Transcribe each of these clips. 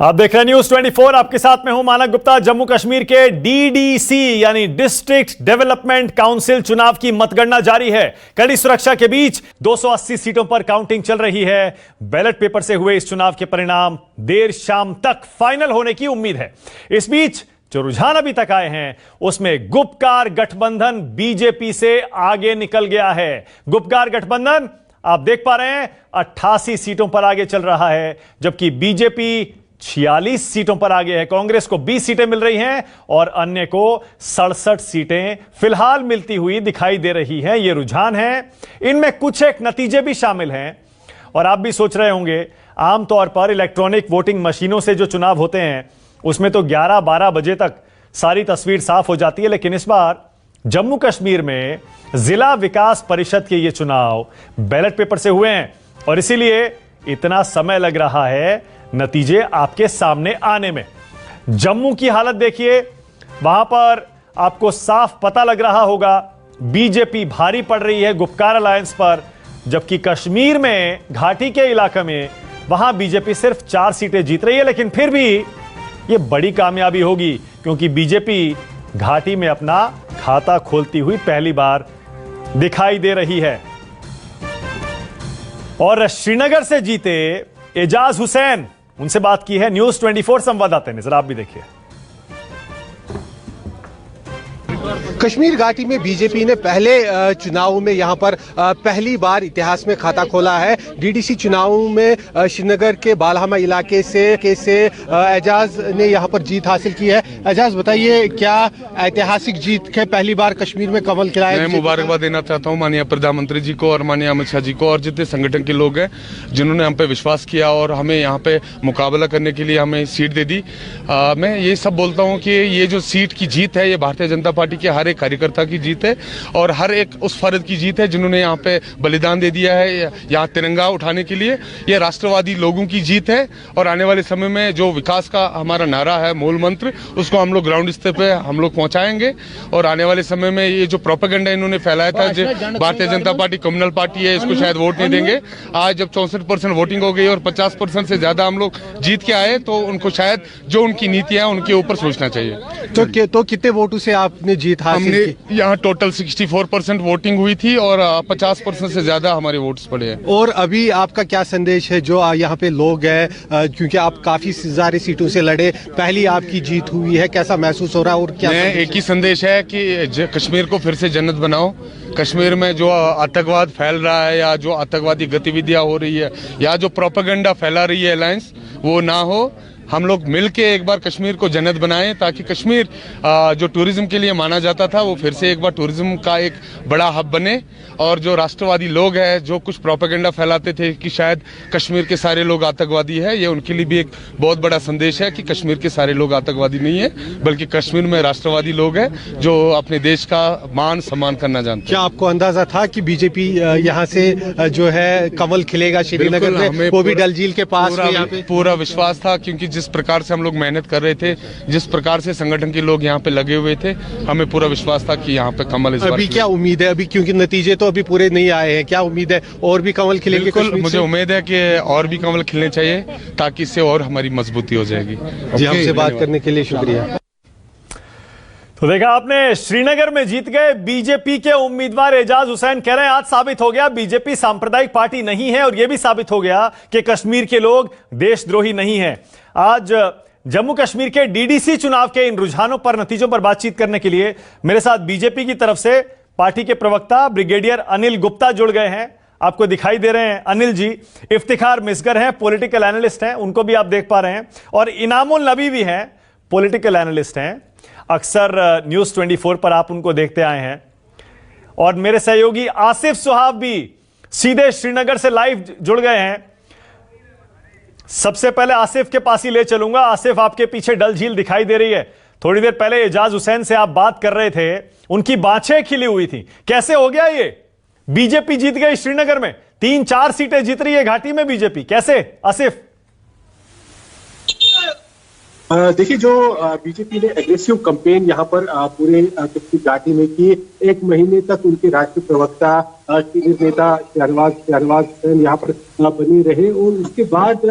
आप देख रहे हैं न्यूज 24। आपके साथ में हूं मानक गुप्ता। जम्मू कश्मीर के डीडीसी यानी डिस्ट्रिक्ट डेवलपमेंट काउंसिल चुनाव की मतगणना जारी है। कड़ी सुरक्षा के बीच 280 सीटों पर काउंटिंग चल रही है। बैलेट पेपर से हुए इस चुनाव के परिणाम देर शाम तक फाइनल होने की उम्मीद है। इस बीच जो रुझान अभी तक आए हैं उसमें गुपकार गठबंधन बीजेपी से आगे निकल गया है। गुपकार गठबंधन आप देख पा रहे हैं 88 सीटों पर आगे चल रहा है, जबकि बीजेपी 46 सीटों पर आगे है। कांग्रेस को 20 सीटें मिल रही हैं और अन्य को 67 सीटें फिलहाल मिलती हुई दिखाई दे रही हैं। यह रुझान है, इनमें कुछ एक नतीजे भी शामिल हैं। और आप भी सोच रहे होंगे, आमतौर पर इलेक्ट्रॉनिक वोटिंग मशीनों से जो चुनाव होते हैं उसमें तो 11-12 बजे तक सारी तस्वीर साफ हो जाती है, लेकिन इस बार जम्मू कश्मीर में जिला विकास परिषद के ये चुनाव बैलेट पेपर से हुए हैं और इसीलिए इतना समय लग रहा है नतीजे आपके सामने आने में। जम्मू की हालत देखिए, वहां पर आपको साफ पता लग रहा होगा बीजेपी भारी पड़ रही है गुपकार अलायंस पर, जबकि कश्मीर में घाटी के इलाके में वहां बीजेपी सिर्फ 4 सीटें जीत रही है। लेकिन फिर भी यह बड़ी कामयाबी होगी क्योंकि बीजेपी घाटी में अपना खाता खोलती हुई पहली बार दिखाई दे रही है। और श्रीनगर से जीते एजाज हुसैन, उनसे बात की है न्यूज 24 संवाददाता ने, जरा आप भी देखिए। कश्मीर घाटी में बीजेपी ने पहले चुनाव में यहां पर पहली बार इतिहास में खाता खोला है। डीडीसी चुनाव में श्रीनगर के बालहमा इलाके से एजाज ने यहां पर जीत हासिल की है। एजाज बताइए, क्या ऐतिहासिक जीत के पहली बार कश्मीर में कमल खिलाया? मैं मुबारकबाद देना चाहता हूं माननीय प्रधानमंत्री जी को और माननीय अमित शाह जी को और जितने संगठन के लोग हैं जिन्होंने हम पे विश्वास किया और हमें यहाँ पे मुकाबला करने के लिए हमें सीट दे दी। मैं ये सब बोलता हूँ कि ये जो सीट की जीत है ये भारतीय जनता पार्टी के हर एक कार्यकर्ता की जीत है और हर एक उस फर्द की जीत है जिन्होंने यहाँ पे बलिदान दे दिया है यहाँ तिरंगा उठाने के लिए। ये राष्ट्रवादी लोगों की जीत है और आने वाले समय में जो विकास का हमारा नारा है, मूल मंत्र, उसको हम लोग ग्राउंड स्तर पे हम लोग पहुंचाएंगे। और आने वाले समय में ये जो प्रोपेगेंडा इन्होंने फैलाया था भारतीय जनता पार्टी कम्युनल पार्टी है, इसको शायद वोट नहीं देंगे। आज जब 64% वोटिंग हो गई और 50% से ज्यादा हम लोग जीत के आए तो उनको शायद जो उनकी नीतियां उनके ऊपर सोचना चाहिए। तो कितने वोटों से आपने जीत हासिल की? यहाँ टोटल 64% वोटिंग हुई थी और 50% से ज्यादा हमारे वोट्स पड़े हैं। और अभी आपका क्या संदेश है जो यहाँ पे लोग हैं, क्योंकि आप काफी सारी सीटों से लड़े, पहली आपकी जीत हुई है, कैसा महसूस हो रहा है? और क्या एक ही संदेश है कि कश्मीर को फिर से जन्नत बनाओ। कश्मीर में जो आतंकवाद फैल रहा है या जो आतंकवादी गतिविधियां हो रही है या जो प्रोपेगेंडा फैला रही है अलायंस, वो ना हो। हम लोग मिलके एक बार कश्मीर को जन्नत बनाएं ताकि कश्मीर जो टूरिज्म के लिए माना जाता था वो फिर से एक बार टूरिज्म का एक बड़ा हब बने। और जो राष्ट्रवादी लोग हैं जो कुछ प्रोपेगेंडा फैलाते थे कि शायद कश्मीर के सारे लोग आतंकवादी है, ये उनके लिए भी एक बहुत बड़ा संदेश है कि कश्मीर के सारे लोग आतंकवादी नहीं है, बल्कि कश्मीर में राष्ट्रवादी लोग हैं जो अपने देश का मान सम्मान करना जानते हैं। क्या आपको अंदाजा था कि बीजेपी यहाँ से जो है कमल खिलेगा श्रीनगर में, वो भी डल झील के पास? पूरा विश्वास था क्योंकि जिस प्रकार से हम लोग मेहनत कर रहे थे, जिस प्रकार से संगठन के लोग यहाँ पे लगे हुए थे, हमें पूरा विश्वास था कि यहाँ पे कमल इस बार। अभी क्या उम्मीद है? अभी क्योंकि नतीजे तो अभी पूरे नहीं आए हैं, क्या उम्मीद है और भी कमल खिलेंगे? बिल्कुल, मुझे उम्मीद है कि और भी कमल खिलने चाहिए ताकि इससे और हमारी मजबूती हो जाएगी। जी, हमसे बात करने के लिए शुक्रिया। तो देखा आपने, श्रीनगर में जीत गए बीजेपी के उम्मीदवार एजाज हुसैन। कह रहे हैं आज साबित हो गया बीजेपी सांप्रदायिक पार्टी नहीं है और यह भी साबित हो गया कि कश्मीर के लोग देशद्रोही नहीं है। आज जम्मू कश्मीर के डीडीसी चुनाव के इन रुझानों पर, नतीजों पर बातचीत करने के लिए मेरे साथ बीजेपी की तरफ से पार्टी के प्रवक्ता ब्रिगेडियर अनिल गुप्ता जुड़ गए हैं। आपको दिखाई दे रहे हैं अनिल जी। इफ्तिखार मिसगर हैं, पॉलिटिकल एनालिस्ट हैं, उनको भी आप देख पा रहे हैं। और इनामुल नबी भी हैं, पॉलिटिकल एनालिस्ट हैं। अक्सर न्यूज 24 पर आप उनको देखते आए हैं। और मेरे सहयोगी आसिफ सुहाब भी सीधे श्रीनगर से लाइव जुड़ गए हैं। सबसे पहले आसिफ के पास ही ले चलूंगा। आसिफ, आपके पीछे डल झील दिखाई दे रही है। थोड़ी देर पहले एजाज हुसैन से आप बात कर रहे थे, उनकी बाछें खिली हुई थी। कैसे हो गया ये? बीजेपी जीत गई श्रीनगर में, 3-4 सीटें जीत रही है घाटी में बीजेपी, कैसे आसिफ? देखिए, जो बीजेपी ने एग्रेसिव कैंपेन यहाँ पर पूरे कश्मीर घाटी में की, 1 महीने तक उनके राष्ट्रीय प्रवक्ता सीनियर नेता शहरवाज हुसैन यहाँ पर बने रहे और उसके बाद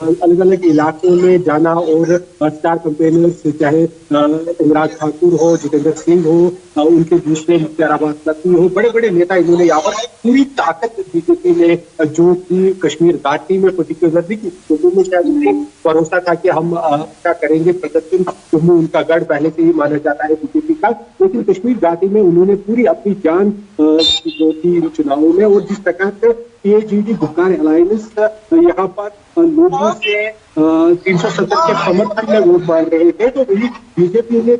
अलग अलग इलाकों में जाना और स्टार कैंपेनर्स चाहे इमरान ठाकुर हो, जितेंद्र सिंह हो, उनके दूसरे मुख्तार अब्बास नकवी हो, बड़े बड़े नेता इन्होंने यहाँ पर पूरी ताकत बीजेपी ने जो कि कश्मीर घाटी में पर्टिकुलरली जम्मू में शायद भरोसा था कि हम क्या करेंगे प्रदर्शन, जम्मू उनका गढ़ पहले से ही माना जाता है बीजेपी का, लेकिन कश्मीर घाटी में उन्होंने पूरी अपनी जान जो थी इन चुनावों में, और जिस प्रकार से AGD गुपकार अलायंस यहाँ पर लोगों से 370 के समर्थन में वोट मांग रहे थे, तो वही बीजेपी ने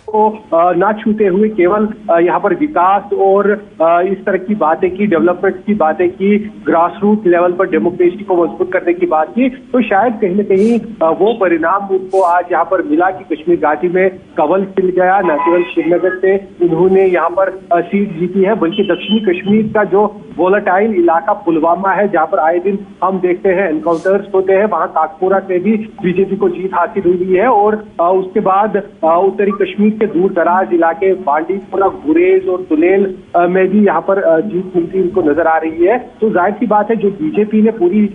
को ना छूते हुए केवल यहाँ पर विकास और इस तरह की बातें की, डेवलपमेंट की बातें की, ग्रास रूट लेवल पर डेमोक्रेसी को मजबूत करने की बात की, तो शायद कहीं न कहीं वो परिणाम उनको आज यहाँ पर मिला कि कश्मीर घाटी में कवल खिल गया। न केवल श्रीनगर से उन्होंने यहाँ पर सीट जीती है, बल्कि दक्षिणी कश्मीर का जो वोलेटाइल इलाका पुलवामा है, जहाँ पर आए दिन हम देखते हैं एनकाउंटर्स होते हैं, वहां ताकपुरा से भी बीजेपी को जीत हासिल हुई है, और उसके बाद उत्तरी कश्मीर के दूर दराज इलाके बांडीपुरा, गुरेज और तुलेल में भी यहाँ पर जीत मिलती उनको नजर आ रही है। तो जाहिर सी बात है जो बीजेपी ने पूरी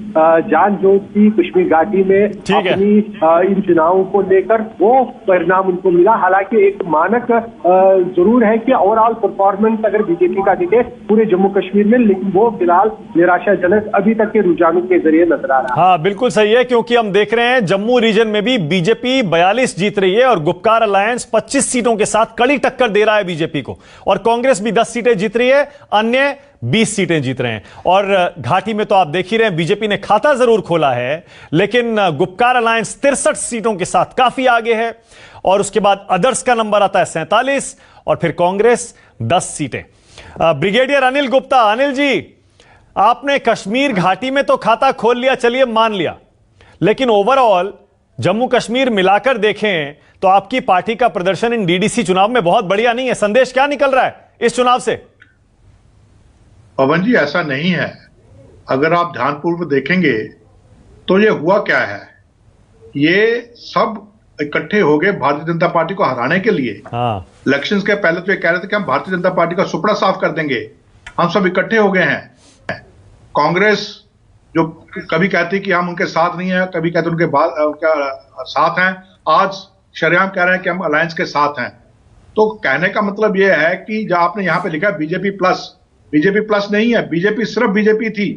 जान जोत दी कश्मीर घाटी में अपनी इन चुनावों को लेकर, वो परिणाम उनको मिला। हालांकि एक मानक जरूर है कि ओवरऑल परफॉर्मेंस अगर बीजेपी का दिखे पूरे जम्मू कश्मीर में, लेकिन वो फिलहाल निराशाजनक अभी तक के रुझानों के जरिए नजर आ रहा है। हाँ बिल्कुल सही है, क्योंकि हम देख रहे हैं जम्मू रीजन में भी बीजेपी 42 जीत रही है और गुपकार अलायंस 25 सीटों के साथ कड़ी टक्कर दे रहा है बीजेपी को, और कांग्रेस भी 10 सीटें जीत रही है, अन्य 20 सीटें जीत रहे हैं। और घाटी में तो आप देख ही रहे हैं बीजेपी ने खाता जरूर खोला है, लेकिन गुपकार अलायंस 63 सीटों के साथ काफी आगे है, और उसके बाद अदर्स का नंबर आता है 47, और फिर कांग्रेस 10 सीटें। ब्रिगेडियर अनिल गुप्ता, अनिल जी, आपने कश्मीर घाटी में तो खाता खोल लिया, चलिए मान लिया, लेकिन ओवरऑल जम्मू कश्मीर मिलाकर देखें तो आपकी पार्टी का प्रदर्शन इन डीडीसी चुनाव में बहुत बढ़िया नहीं है। संदेश क्या निकल रहा है इस चुनाव से? पवन जी, ऐसा नहीं है। अगर आप ध्यानपूर्वक देखेंगे तो ये हुआ क्या है, ये सब इकट्ठे हो गए भारतीय जनता पार्टी को हराने के लिए। इलेक्शंस के पहले तो ये कह रहे थे कि हम भारतीय जनता पार्टी का सुपड़ा साफ कर देंगे, हम सब इकट्ठे हो गए हैं। कांग्रेस जो कभी कहती कि हम उनके साथ नहीं है, कभी कहते उनके साथ हैं, आज शरेआम कह रहे हैं कि हम अलायंस के साथ हैं। तो कहने का मतलब यह है कि जो आपने यहां पे लिखा है बीजेपी प्लस नहीं है, बीजेपी सिर्फ बीजेपी थी,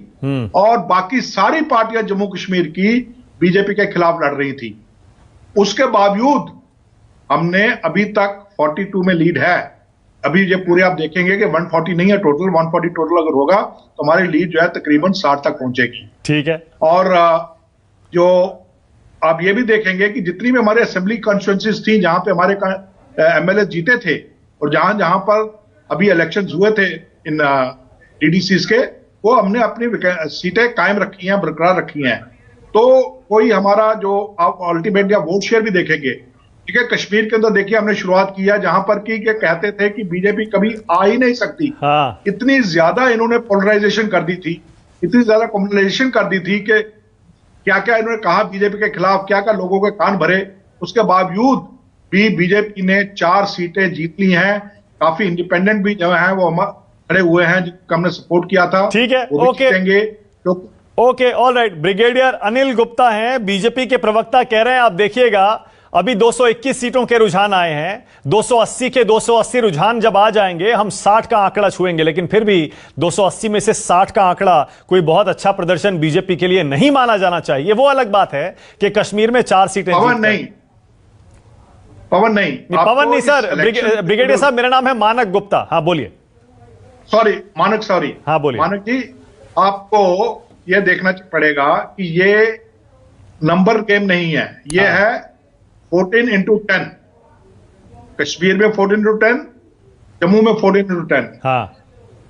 और बाकी सारी पार्टियां जम्मू कश्मीर की बीजेपी के खिलाफ लड़ रही थी। उसके बावजूद हमने अभी तक 42 में लीड है। अभी ये पूरे आप देखेंगे कि 140 नहीं है टोटल, 140 टोटल अगर होगा तो हमारी लीड जो है तकरीबन 60 तक पहुंचेगी। ठीक है। और जो आप ये भी देखेंगे कि जितनी भी हमारे असेंबली कॉन्स्टिट्यूंसीज थी जहां पे हमारे एमएलए जीते थे, और जहां जहां पर अभी इलेक्शंस हुए थे इन डीडीसीज के, वो हमने अपनी सीटें कायम रखी हैं, बरकरार रखी हैं। तो कोई हमारा जो आप अल्टीमेट या वोट शेयर भी देखेंगे, ठीक है, कश्मीर के अंदर देखिए हमने शुरुआत किया जहां पर कि कहते थे कि बीजेपी कभी आ ही नहीं सकती। इतनी ज्यादा इन्होंने पोलराइजेशन कर दी थी, इतनी ज्यादा कम्युनलाइजेशन कर दी थी कि क्या क्या इन्होंने कहा बीजेपी के खिलाफ, क्या क्या लोगों के कान भरे। उसके बावजूद भी बीजेपी ने 4 सीटें जीत ली हैं। काफी इंडिपेंडेंट भी जो है वो खड़े हुए हैं, जिनको हमने सपोर्ट किया था। ठीक है, okay, all right. Brigadier Anil Gupta हैं, बीजेपी के प्रवक्ता, कह रहे हैं आप देखिएगा अभी 221 सीटों के रुझान आए हैं, 280 के 280 रुझान जब आ जाएंगे हम 60 का आंकड़ा छुएंगे, लेकिन फिर भी 280 में से 60 का आंकड़ा कोई बहुत अच्छा प्रदर्शन बीजेपी के लिए नहीं माना जाना चाहिए। वो अलग बात है कि कश्मीर में 4 सीटें पवन नहीं सर, ब्रिगेडियर साहब मेरा नाम है मानक गुप्ता। हाँ बोलिए। सॉरी हाँ बोलिए। मानक जी, आपको यह देखना पड़ेगा कि ये नंबर गेम नहीं है, ये है 14x10। कश्मीर में 14x10, जम्मू में 14x10।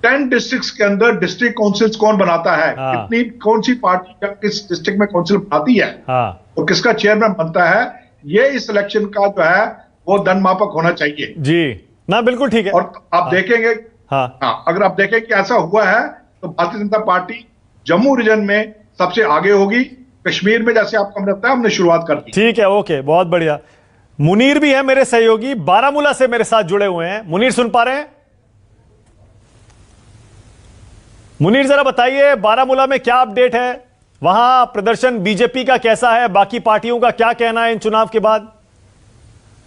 10 डिस्ट्रिक्ट्स के अंदर डिस्ट्रिक्ट काउंसिल्स कौन बनाता है, कितनी कौन सी पार्टी किस डिस्ट्रिक्ट में काउंसिल बनाती है, और किसका चेयरमैन बनता है, ये इस इलेक्शन का जो है वो दन मापक होना चाहिए जी ना। बिल्कुल ठीक है। और आप देखेंगे अगर आप देखें कि ऐसा हुआ है तो भारतीय जनता पार्टी जम्मू रीजन में सबसे आगे होगी। कश्मीर में जैसे आपको हमने बताया हमने शुरुआत कर दी। ठीक है, ओके, बहुत बढ़िया। मुनीर भी है मेरे सहयोगी, बारामूला से मेरे साथ जुड़े हुए हैं। मुनीर सुन पा रहे हैं? मुनीर जरा बताइए बारामूला में क्या अपडेट है? वहां प्रदर्शन बीजेपी का कैसा है, बाकी पार्टियों का क्या कहना है इन चुनाव के बाद?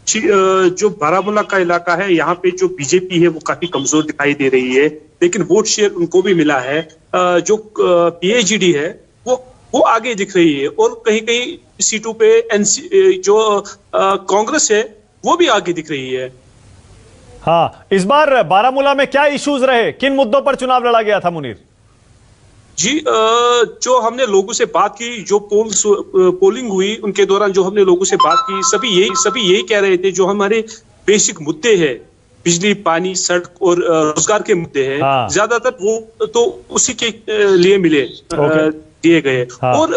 जो बारामूला का इलाका है, यहाँ पे जो बीजेपी है वो काफी कमजोर दिखाई दे रही है, लेकिन वोट शेयर उनको भी मिला है। जो पीएचडी है वो आगे दिख रही है, और कहीं कहीं सीटों पे जो कांग्रेस है वो भी आगे दिख रही है। हाँ, इस बार बारामूला में क्या इश्यूज रहे, किन मुद्दों पर चुनाव लड़ा गया था मुनीर? जी, जो हमने लोगों से बात की, जो पोलिंग हुई उनके दौरान जो हमने लोगों से बात की, सभी यही कह रहे थे, जो हमारे बेसिक मुद्दे हैं, बिजली, पानी, सड़क और रोजगार के मुद्दे हैं, हाँ। ज्यादातर वो तो उसी के लिए मिले, दिए गए। हाँ। और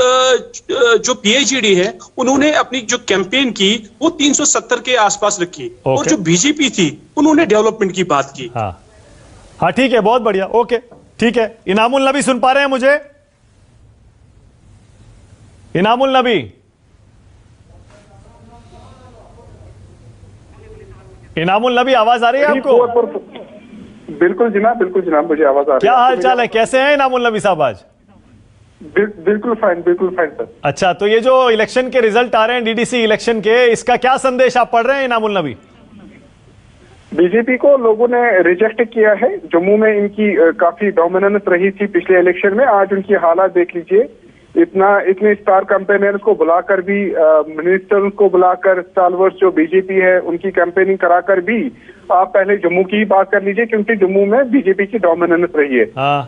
जो पीएचडी है उन्होंने अपनी जो कैंपेन की वो 370 के आसपास रखी, और जो बीजेपी थी उन्होंने डेवलपमेंट की बात की। हाँ, ठीक है, बहुत बढ़िया, ओके, ठीक है। इनामुल नबी सुन पा रहे हैं मुझे? इनामुल नबी, इनामुल नबी, आवाज आ रही है आपको? बिल्कुल जनाब, मुझे आवाज आ रही है। क्या हाल चाल है, कैसे हैं इनामुल नबी साहब आज? बिल्कुल फाइन सर। अच्छा, तो ये जो इलेक्शन के रिजल्ट आ रहे हैं डीडीसी इलेक्शन के, इसका क्या संदेश आप पढ़ रहे हैं इनामुल नबी? बीजेपी को लोगों ने रिजेक्ट किया है। जम्मू में इनकी काफी डोमिनेंस रही थी पिछले इलेक्शन में। आज उनकी हालात देख लीजिए, इतने स्टार कैंपेनर्स को बुलाकर भी, मिनिस्टर्स को बुलाकर, स्टालवर्स जो बीजेपी है उनकी कैंपेनिंग कराकर भी, आप पहले जम्मू की ही बात कर लीजिए, क्योंकि जम्मू में बीजेपी की डोमिनेंस रही है।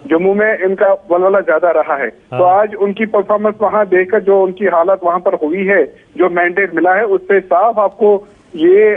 जम्मू में इनका बलबला ज्यादा रहा है। तो आज उनकी परफॉर्मेंस वहां देखकर जो उनकी हालत वहां पर हुई है, जो मैंडेट मिला है, उससे साफ आपको ये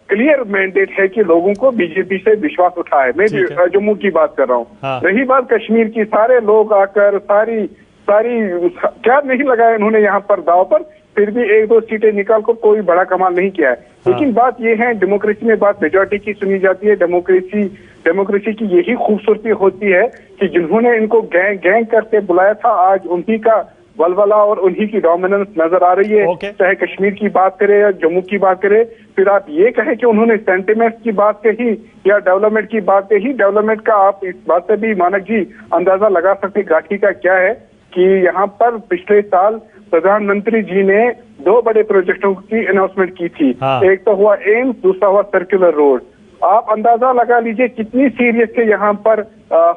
क्लियर मैंडेट है कि लोगों को बीजेपी से विश्वास उठा है। मैं जम्मू की बात कर रहा हूँ। रही बात कश्मीर की, सारे लोग आकर सारी क्या नहीं लगाया इन्होंने यहाँ पर दाव पर, फिर भी 1-2 सीटें निकाल कर कोई बड़ा कमाल नहीं किया है। लेकिन बात यह है, डेमोक्रेसी में बात मेजॉरिटी की सुनी जाती है। डेमोक्रेसी की यही खूबसूरती होती है कि जिन्होंने इनको गैंग करके बुलाया था, आज उन्हीं का बलबला और उन्हीं की डोमिनेंस नजर आ रही है। चाहे कश्मीर की बात करें या जम्मू की बात करें, फिर आप ये कहें कि उन्होंने सेंटिमेंट्स की बात कही या डेवलपमेंट की बात कही। डेवलपमेंट का आप इस बात से भी मानक जी अंदाजा लगा सकते घाटी का क्या है कि यहाँ पर पिछले साल प्रधानमंत्री जी ने 2 बड़े प्रोजेक्टों की अनाउंसमेंट की थी। एक तो हुआ एम्स, दूसरा हुआ सर्कुलर रोड। आप अंदाजा लगा लीजिए कितनी सीरियस थे यहाँ पर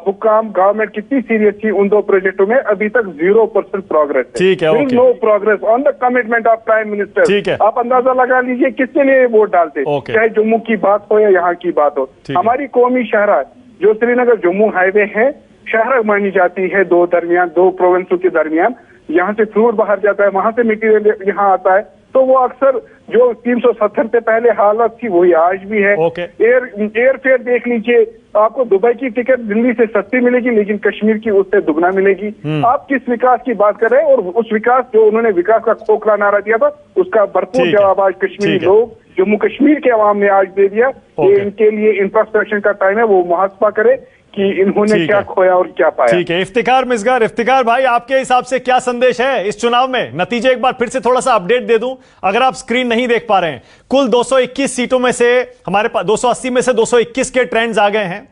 हुक्काम, गवर्नमेंट कितनी सीरियस थी उन 2 प्रोजेक्टों में। अभी तक 0% प्रोग्रेस है। ठीक है, no progress on the commitment of prime minister. ठीक है, आप अंदाजा लगा लीजिए किसके लिए वोट डालते, चाहे जम्मू की बात हो या यहाँ की बात हो। हमारी कौमी शहरा जो श्रीनगर जम्मू हाईवे है, शहर मानी जाती है 2 प्रोविंसों के दरमियान। यहाँ से फ्रूट बाहर जाता है, वहां से मटीरियल यहाँ आता है। तो वो अक्सर जो 370 से पहले हालत थी वही आज भी है। एयर फेयर देख लीजिए, आपको दुबई की टिकट दिल्ली से सस्ती मिलेगी, लेकिन कश्मीर की उससे दुगना मिलेगी। आप किस विकास की बात कर रहे हैं? और उस विकास, जो उन्होंने विकास का खोखला नारा दिया था, उसका भरपूर जवाब आज कश्मीरी लोग, जम्मू कश्मीर के अवाम ने आज दे दिया। ये इनके लिए इंफ्रास्ट्रक्चर का टाइम है, वो मुहासबा करे कि इन्होंने क्या खोया और क्या पाया। ठीक है, इफ्तिकार मिसगार, इफ्तिकार भाई, आपके हिसाब से क्या संदेश है इस चुनाव में? नतीजे एक बार फिर से थोड़ा सा अपडेट दे दूं, अगर आप स्क्रीन नहीं देख पा रहे हैं। कुल 221 सीटों में से हमारे पास 280 में से 221 के ट्रेंड्स आ गए हैं।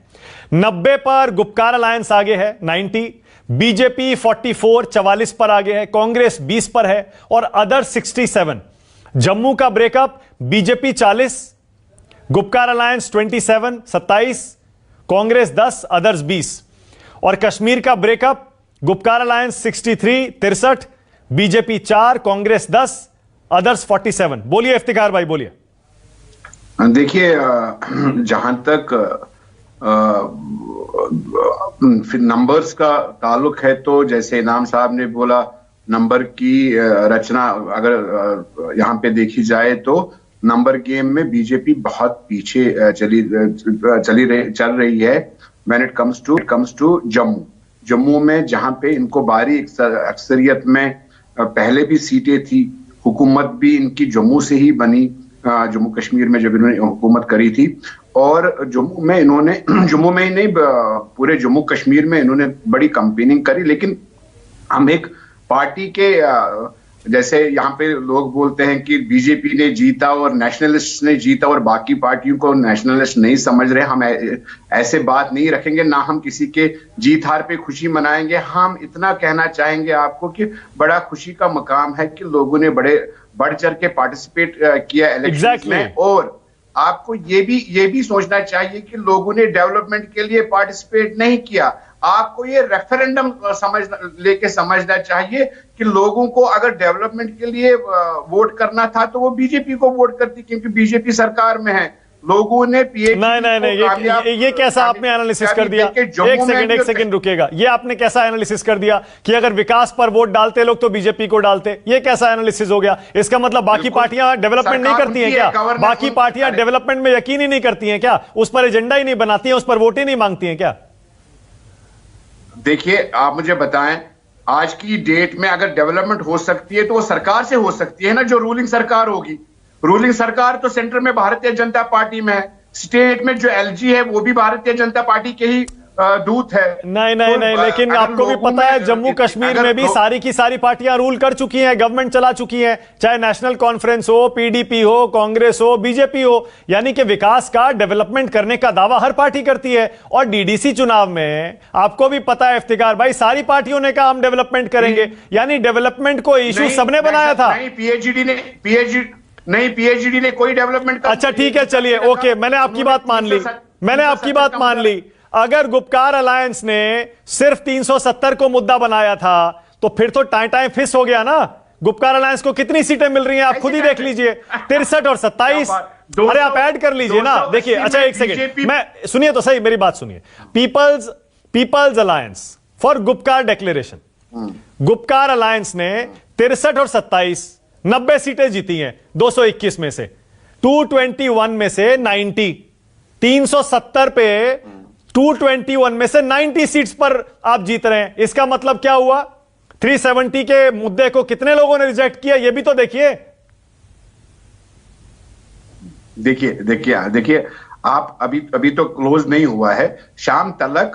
90 पर गुपकार अलायंस आगे है, 90। बीजेपी 44 पर आगे है, कांग्रेस 20 पर है और अदर 67। जम्मू का breakup, BJP 40, Gupkar alliance 27, Congress 10, others 20। और कश्मीर का breakup, Gupkar alliance 63, BJP 4, Congress 10, others 47। बोलिए इफ्तिकार भाई, बोलिए। देखिए, जहां तक नंबर्स का ताल्लुक है, तो जैसे इनाम साहब ने बोला, नंबर की रचना अगर यहाँ पे देखी जाए तो नंबर गेम में बीजेपी बहुत पीछे चल रही है when it comes to Jammu में, जहां पे इनको भारी अक्सरियत में पहले भी सीटें थी। हुकूमत भी इनकी जम्मू से ही बनी, जम्मू कश्मीर में जब इन्होंने हुकूमत करी थी। और जम्मू में ही नहीं, पूरे जम्मू कश्मीर में इन्होंने बड़ी कैंपेनिंग करी। लेकिन हम एक पार्टी के जैसे यहाँ पे लोग बोलते हैं कि बीजेपी ने जीता और नेशनलिस्ट ने जीता और बाकी पार्टियों को नेशनलिस्ट नहीं समझ रहे, हम ऐसे बात नहीं रखेंगे, ना हम किसी के जीत हार पे खुशी मनाएंगे। हम इतना कहना चाहेंगे आपको कि बड़ा खुशी का मकाम है कि लोगों ने बड़े बढ़ चढ़ के पार्टिसिपेट किया इलेक्शन में। और आपको ये भी सोचना चाहिए कि लोगों ने डेवलपमेंट के लिए पार्टिसिपेट नहीं किया। आपको ये रेफरेंडम समझना चाहिए कि लोगों को अगर डेवलपमेंट के लिए वोट करना था तो वो बीजेपी को वोट करती, क्योंकि बीजेपी सरकार में है। लोगों ने नहीं, ये कैसा आपने एनालिसिस कर दिया? एक सेकंड रुकेगा। ये आपने कैसा एनालिसिस कर दिया कि अगर विकास पर वोट डालते लोग तो बीजेपी को डालते? ये कैसा एनालिसिस हो गया? इसका मतलब बाकी पार्टियां डेवलपमेंट नहीं करती हैं क्या? बाकी पार्टियां डेवलपमेंट में यकीन ही नहीं करती हैं क्या? उस पर एजेंडा ही नहीं बनाती हैं, उस पर वोट ही नहीं मांगती हैं क्या? देखिए, आप मुझे बताएं, आज की डेट में अगर डेवलपमेंट हो सकती है तो वो सरकार से हो सकती है ना, जो रूलिंग सरकार होगी। रूलिंग सरकार तो सेंटर में भारतीय जनता पार्टी में है, स्टेट में जो एलजी है वो भी भारतीय जनता पार्टी के ही दूत है। नहीं, लेकिन आपको भी पता है जम्मू कश्मीर में भी सारी की सारी पार्टियां रूल कर चुकी हैं, गवर्नमेंट चला चुकी हैं, चाहे नेशनल कॉन्फ्रेंस हो, पीडीपी हो, कांग्रेस हो, बीजेपी हो। यानी कि विकास का, डेवलपमेंट करने का दावा हर पार्टी करती है। और डीडीसी चुनाव में आपको भी पता है इफ्तिकार भाई, सारी पार्टियों ने कहा हम डेवलपमेंट करेंगे, यानी डेवलपमेंट को इशू सबने बनाया था। पीएचडी ने कोई डेवलपमेंट। अच्छा ठीक है, चलिए ओके, मैंने आपकी बात मान ली। अगर गुपकार अलायंस ने सिर्फ 370 को मुद्दा बनाया था तो फिर तो टाइम फिस हो गया ना। गुपकार अलायंस को कितनी सीटें मिल रही हैं आप खुद ही देख लीजिए, 63 और 27। अरे आप ऐड कर लीजिए ना। देखिए, अच्छा एक सेकेंड, मैं सुनिए तो सही, मेरी बात सुनिए। People's alliance for Gupkar declaration, Gupkar alliance ने 63 और 27 90 सीटें जीती हैं 221 में से, 221 में से 90, 370 पे 221 में से 90 सीट्स पर आप जीत रहे हैं। इसका मतलब क्या हुआ? 370 के मुद्दे को कितने लोगों ने रिजेक्ट किया, ये भी तो देखिए। देखिए आप अभी तो क्लोज नहीं हुआ है। शाम तक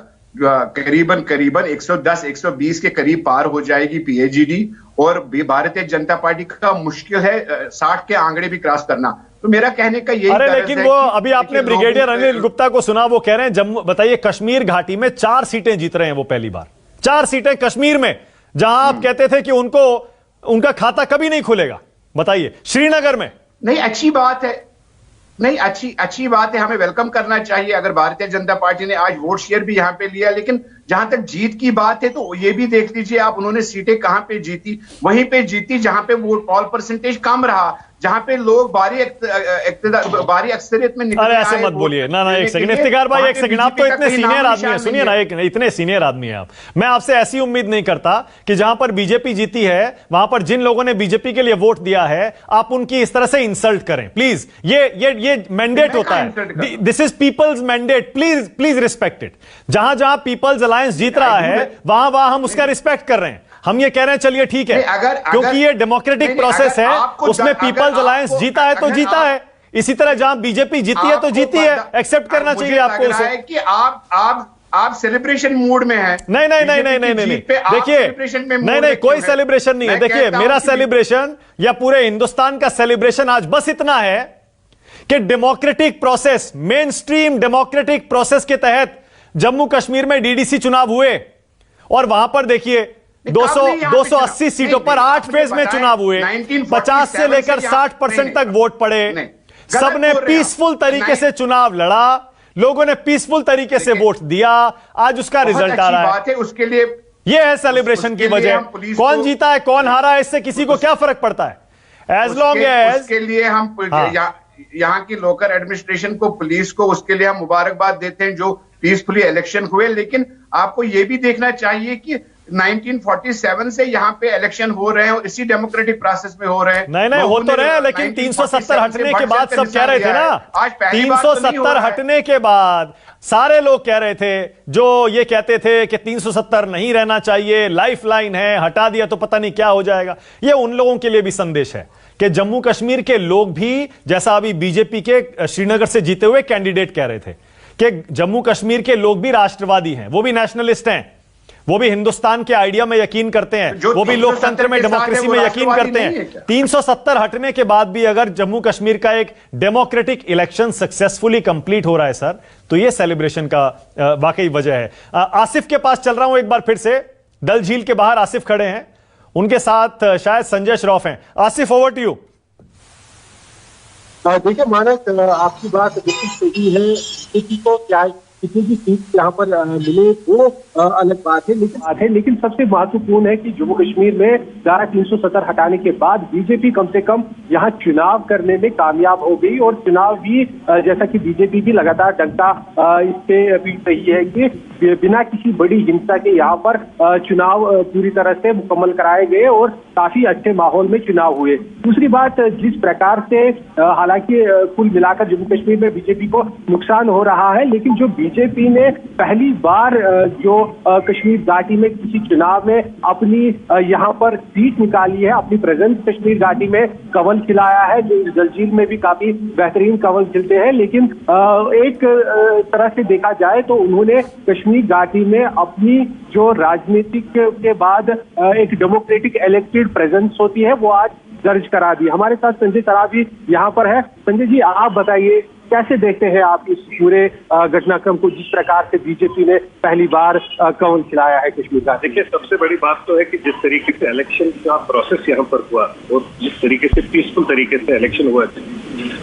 करीबन 110-120 के करीब पार हो जाएगी पीएचडी, और भारतीय जनता पार्टी का मुश्किल है 60 के आंकड़े भी क्रॉस करना। तो मेरा कहने का यही अरे लेकिन वो अभी आपने ब्रिगेडियर अनिल गुप्ता को सुना, वो कह रहे हैं जम्मू, बताइए, कश्मीर घाटी में 4 सीटें जीत रहे हैं वो पहली बार, 4 सीटें कश्मीर में, जहां आप कहते थे कि उनका खाता कभी नहीं खुलेगा। बताइए, श्रीनगर में नहीं, अच्छी बात है, नहीं अच्छी बात है, हमें वेलकम करना चाहिए अगर भारतीय जनता पार्टी ने आज वोट शेयर भी यहां पे लिया। लेकिन जहां तक जीत की बात है तो ये भी देख लीजिए आप, उन्होंने सीटें कहां पे जीती, वहीं पे जीती जहां पे वोट पॉल परसेंटेज कम रहा, जहां पे लोग बारी अक्सरियत में निकले। अरे ऐसे मत बोलिए ना, एक सेकंड इफ्तिकार भाई, एक सेकंड, आप तो इतने सीनियर आदमी हैं, सुनिए ना, इतने सीनियर आदमी हैं आप। मैं आपसे ऐसी उम्मीद नहीं करता कि जहां पर बीजेपी जीती है वहां पर जिन लोगों ने बीजेपी के लिए वोट दिया है आप उनकी इस तरह से इंसल्ट करें, प्लीज। ये मैंडेट होता है, this is peoples mandate, please respect it. जहां जहां पीपल्स अलायंस जीत रहा है वहां हम उसका रिस्पेक्ट कर रहे हैं। हम ये कह रहे हैं चलिए ठीक है, क्योंकि ये डेमोक्रेटिक प्रोसेस है, उसमें पीपल्स अलायंस जीता है तो जीता है। इसी तरह जहां बीजेपी जीती है तो जीती है, एक्सेप्ट करना चाहिए आपको उसे। कि आप सेलिब्रेशन मूड में हैं। नहीं, देखिए, नहीं, कोई सेलिब्रेशन नहीं है। देखिए, मेरा सेलिब्रेशन या पूरे हिंदुस्तान का सेलिब्रेशन आज बस इतना है कि democratic process, main stream democratic process के तहत जम्मू कश्मीर में डीडीसी चुनाव हुए, और वहां पर देखिए 280 सीटों पर 8 फेज में चुनाव हुए, 50 से लेकर 60% तक वोट पड़े, सबने पीसफुल तरीके से चुनाव लड़ा, लोगों ने पीसफुल तरीके से वोट दिया, आज उसका रिजल्ट आ रहा है। उसके लिए यह है सेलिब्रेशन की वजह। कौन जीता है कौन हारा है इससे किसी को क्या फर्क पड़ता है, एज लॉन्ग एज। उसके लिए हम यहाँ की लोकल एडमिनिस्ट्रेशन को, पुलिस को, उसके लिए हम मुबारकबाद देते हैं जो पीसफुली इलेक्शन हुए। लेकिन आपको यह भी देखना चाहिए कि 1947 से यहाँ पे इलेक्शन हो रहे हैं और इसी डेमोक्रेटिक प्रोसेस में हो रहे हैं। नहीं हो तो रहे हैं, लेकिन 370 हटने के बाद सब कह रहे थे ना, 370 हटने के बाद सारे लोग कह रहे थे, जो ये कहते थे कि 370 नहीं रहना चाहिए, लाइफ लाइन है, हटा दिया तो पता नहीं क्या हो जाएगा। ये उन लोगों के लिए भी संदेश है कि जम्मू कश्मीर के लोग भी, जैसा अभी बीजेपी के श्रीनगर से जीते हुए कैंडिडेट कह रहे थे कि जम्मू कश्मीर के लोग भी राष्ट्रवादी हैं, वो भी नेशनलिस्ट हैं, वो भी हिंदुस्तान के आइडिया में यकीन करते हैं, वो भी लोकतंत्र में, डेमोक्रेसी में यकीन करते हैं। 370 हटने के बाद भी अगर जम्मू कश्मीर का एक डेमोक्रेटिक इलेक्शन सक्सेसफुली कंप्लीट हो रहा है सर, तो ये सेलिब्रेशन का वाकई वजह है। आसिफ के पास चल रहा हूं एक बार फिर से। डल झील के बाहर आसिफ खड़े हैं, उनके साथ शायद संजय श्रॉफ हैं। Asif, over to you. देखिए मानक, आपकी बात बिल्कुल सही है। किसी को क्या किसी भी सीट यहाँ पर मिले वो अलग बात है, लेकिन सबसे महत्वपूर्ण है कि जम्मू कश्मीर में धारा 370 हटाने के बाद बीजेपी कम से कम यहाँ चुनाव करने में कामयाब हो गई। और चुनाव भी जैसा कि बीजेपी भी लगातार डंका इससे पीट रही है कि बिना किसी बड़ी हिंसा के यहाँ पर चुनाव पूरी तरह से मुकम्मल कराए गए और काफी अच्छे माहौल में चुनाव हुए। दूसरी बात, जिस प्रकार से हालांकि कुल मिलाकर जम्मू कश्मीर में बीजेपी को नुकसान हो रहा है, लेकिन जो बीजेपी ने पहली बार जो कश्मीर घाटी में किसी चुनाव में अपनी यहाँ पर सीट निकाली है, अपनी प्रेजेंस कश्मीर घाटी में कमल खिलाया है, जो इस डल झील में भी काफी बेहतरीन कमल खिलते हैं। लेकिन एक तरह से देखा जाए तो उन्होंने कश्मीर घाटी में अपनी जो राजनीतिक के बाद एक डेमोक्रेटिक इलेक्टेड प्रेजेंस होती है वो आज दर्ज करा दी। हमारे साथ संजय सराबी यहाँ पर है। संजय जी, आप बताइए कैसे देखते हैं आप इस पूरे घटनाक्रम को, जिस प्रकार से बीजेपी ने पहली बार कमल खिलाया है कश्मीर का? देखिए, सबसे बड़ी बात तो है कि जिस तरीके से इलेक्शन का प्रोसेस यहाँ पर हुआ और जिस तरीके से पीसफुल तरीके से इलेक्शन हुआ,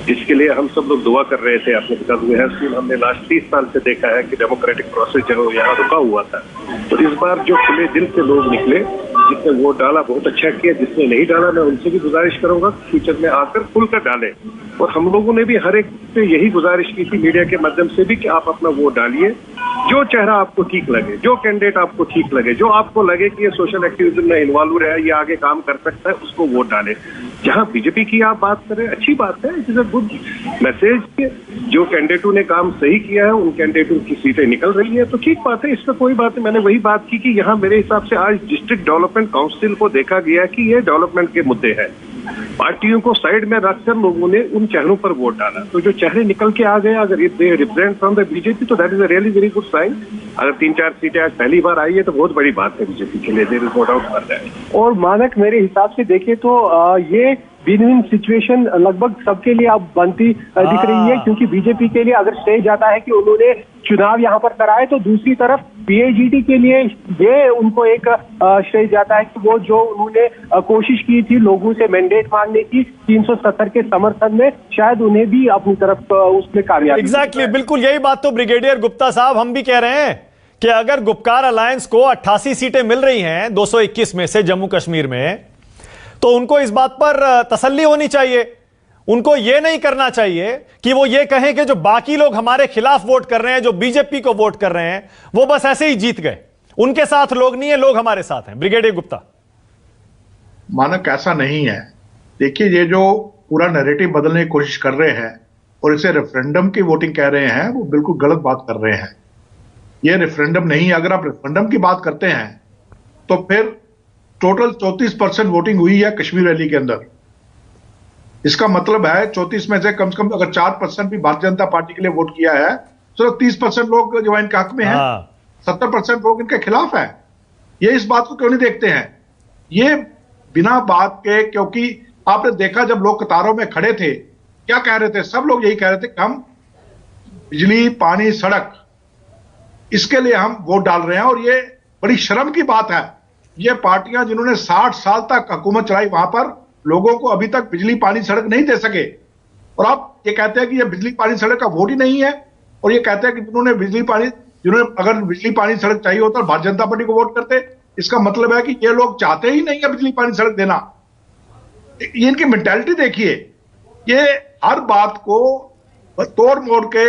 जिसके लिए हम सब लोग दुआ कर रहे थे अपने, बिकॉज हमने लास्ट 30 साल से देखा है कि डेमोक्रेटिक प्रोसेस जो यहाँ रुका हुआ था। तो इस बार जो खुले दिल से लोग निकले, जिसने वोट डाला बहुत अच्छा किया, जिसने नहीं डाला मैं उनसे भी गुजारिश करूंगा फ्यूचर में आकर खुलकर डालें। और हम लोगों ने भी हर एक से यही गुजारिश की थी मीडिया के माध्यम से भी कि आप अपना वोट डालिए, जो चेहरा आपको ठीक लगे, जो कैंडिडेट आपको ठीक लगे, जो आपको लगे कि ये सोशल एक्टिविज्म में इन्वॉल्व है, ये आगे काम कर सकता है, उसको वोट डालें। जहां बीजेपी की आप बात करें, अच्छी बात है, it is a good message. जो कैंडिडेटों ने काम सही किया है उन कैंडिडेटों की सीटें निकल रही है, तो ठीक बात है, इसमें कोई बात नहीं। मैंने वही बात की कि यहाँ मेरे हिसाब से आज डिस्ट्रिक्ट डेवलपमेंट काउंसिल को देखा गया कि ये डेवलपमेंट के मुद्दे हैं। पार्टियों को साइड में रखकर लोगों ने उन चेहरों पर वोट डाला, तो जो चेहरे निकल के आ गए, अगर they represent from the BJP, तो that is a really very good sign. अगर 3-4 सीटें आज पहली बार आई है तो बहुत बड़ी बात है बीजेपी के लिए, there is no doubt for that. और मानक, मेरे हिसाब से देखें तो ये विन विन सिचुएशन लगभग सबके लिए अब बनती दिख रही है, क्योंकि बीजेपी के लिए अगर श्रेय जाता है कि उन्होंने चुनाव यहाँ पर कराए, तो दूसरी तरफ पीएजीटी के लिए ये उनको एक श्रेय जाता है कि वो जो उन्होंने कोशिश की थी लोगों से मैंडेट मांगने की 370 के समर्थन में, शायद उन्हें भी अपनी तरफ उसमें कामयाबी। एग्जैक्टली, बिल्कुल यही बात तो ब्रिगेडियर गुप्ता साहब हम भी कह रहे हैं कि अगर गुपकार अलायंस को 88 सीटें मिल रही हैं 221 में से जम्मू कश्मीर में, तो उनको इस बात पर तसल्ली होनी चाहिए। उनको यह नहीं करना चाहिए कि वो ये कहें कि जो बाकी लोग हमारे खिलाफ वोट कर रहे हैं, जो बीजेपी को वोट कर रहे हैं, वो बस ऐसे ही जीत गए, उनके साथ लोग नहीं है, लोग हमारे साथ हैं। ब्रिगेडियर गुप्ता। मानक, ऐसा नहीं है। देखिए, ये जो पूरा नैरेटिव बदलने की कोशिश कर रहे हैं और इसे रेफरेंडम की वोटिंग कह रहे हैं, वो बिल्कुल गलत बात कर रहे हैं। ये रेफरेंडम नहीं है। अगर आप रेफरेंडम की बात करते हैं तो फिर टोटल 34% वोटिंग हुई है कश्मीर वैली के अंदर। इसका मतलब है 34 में से कम अगर 4% भी भारतीय जनता पार्टी के लिए वोट किया है, तो 30% लोग जो इनके हक में हैं, 70% लोग इनके खिलाफ हैं। ये इस बात को क्यों नहीं देखते हैं? ये बिना बात के, क्योंकि आपने देखा जब लोग कतारों में खड़े थे, क्या कह रहे थे? सब लोग यही कह रहे थे कि हम बिजली, पानी, सड़क, इसके लिए हम वोट डाल रहे हैं। और ये बड़ी शर्म की बात है, ये पार्टियां जिन्होंने 60 साल तक हुकूमत चलाई, वहां पर लोगों को अभी तक बिजली, पानी, सड़क नहीं दे सके। और आप ये कहते हैं कि ये बिजली, पानी, सड़क का वोट ही नहीं है, और ये कहते हैं कि जिन्होंने बिजली, पानी, जिन्होंने अगर बिजली, पानी, सड़क चाहिए होता तो भारतीय जनता पार्टी को वोट करते। इसका मतलब है कि ये लोग चाहते ही नहीं है बिजली, पानी, सड़क देना। ये इनकी मेंटालिटी देखिए, ये हर बात को तोड़ मोड़ के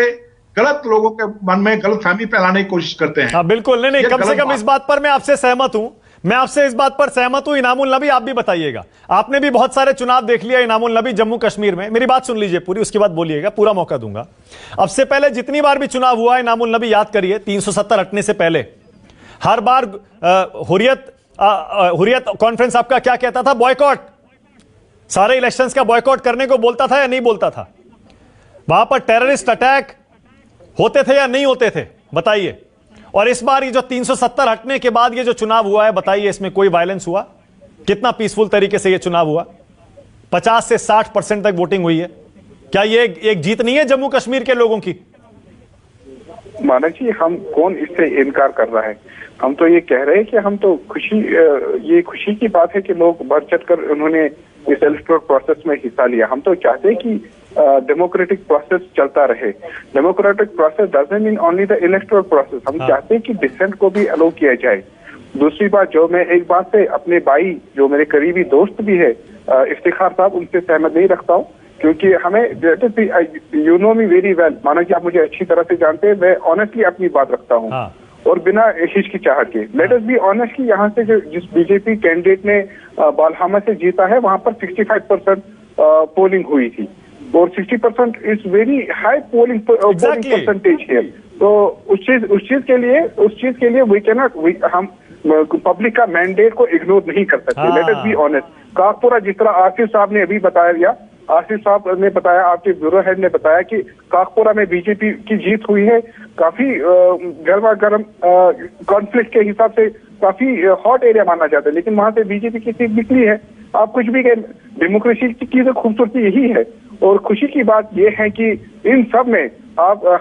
गलत लोगों के मन में गलत फहमी फैलाने की कोशिश करते हैं। हाँ बिल्कुल, नहीं, कम से कम इस बात पर मैं आपसे सहमत हूं। मैं आपसे इस बात पर सहमत हूं। इनामुल नबी, आप भी बताइएगा, आपने भी बहुत सारे चुनाव देख लिया इनामुल नबी जम्मू कश्मीर में। मेरी बात सुन लीजिए पूरी, उसके बाद बोलिएगा, पूरा मौका दूंगा। अब से पहले जितनी बार भी चुनाव हुआ इनामुल नबी, याद करिए 370 हटने से पहले हर बार हुर्रियत कॉन्फ्रेंस आपका क्या कहता था? बॉयकॉट, सारे इलेक्शंस का बॉयकॉट करने को बोलता था या नहीं बोलता था? वहां पर टेररिस्ट अटैक होते थे या नहीं होते थे? बताइए। और इस बार ये जो 370 हटने के बाद ये जो चुनाव हुआ है, बताइए इसमें कोई वायलेंस हुआ? कितना पीसफुल तरीके से ये चुनाव हुआ? 50 से 60% तक वोटिंग हुई है। क्या ये एक जीत नहीं है जम्मू कश्मीर के लोगों की? मानक जी, हम कौन इससे इनकार कर रहा है? हम तो ये कह रहे हैं कि हम तो ये खुशी की बात है कि लोग बढ़ चढ़ कर उन्होंने इस इलेक्टोरल प्रोसेस में हिस्सा लिया। हम तो चाहते हैं कि डेमोक्रेटिक प्रोसेस चलता रहे। Democratic process doesn't mean only the electoral process. हम चाहते हैं कि डिसेंट को भी अलाउ किया जाए। दूसरी बात, जो मैं एक बात से अपने भाई जो मेरे करीबी दोस्त भी है इफ्तिखार साहब, उनसे सहमत नहीं रखता हूँ, क्योंकि हमें you know me very well, माना कि आप मुझे अच्छी तरह से जानते हैं, मैं ऑनेस्टली अपनी बात रखता हूँ और बिना हिचकिचाहट के। लेट अस बी ऑनेस्ट कि यहाँ से जो जिस बीजेपी कैंडिडेट ने बालहामा से जीता है, वहां पर 65% पोलिंग हुई थी और 60% is very high polling percentage है। तो उस चीज के लिए वी कैनॉट, हम पब्लिक का मैंडेट को इग्नोर नहीं कर सकते। Let us be honest. Kakpora, जिस तरह आसिफ साहब ने अभी बताया, आसिफ साहब ने बताया, आपके ब्यूरो हेड ने बताया कि काकपुरा में बीजेपी की जीत हुई है। काफी गर्मा गर्म कॉन्फ्लिक्ट के हिसाब से काफी हॉट एरिया माना जाता है, लेकिन वहां से बीजेपी की सीट निकली है। आप कुछ भी कहें, डेमोक्रेसी की तो खूबसूरती यही है। और खुशी की बात यह है कि इन सब में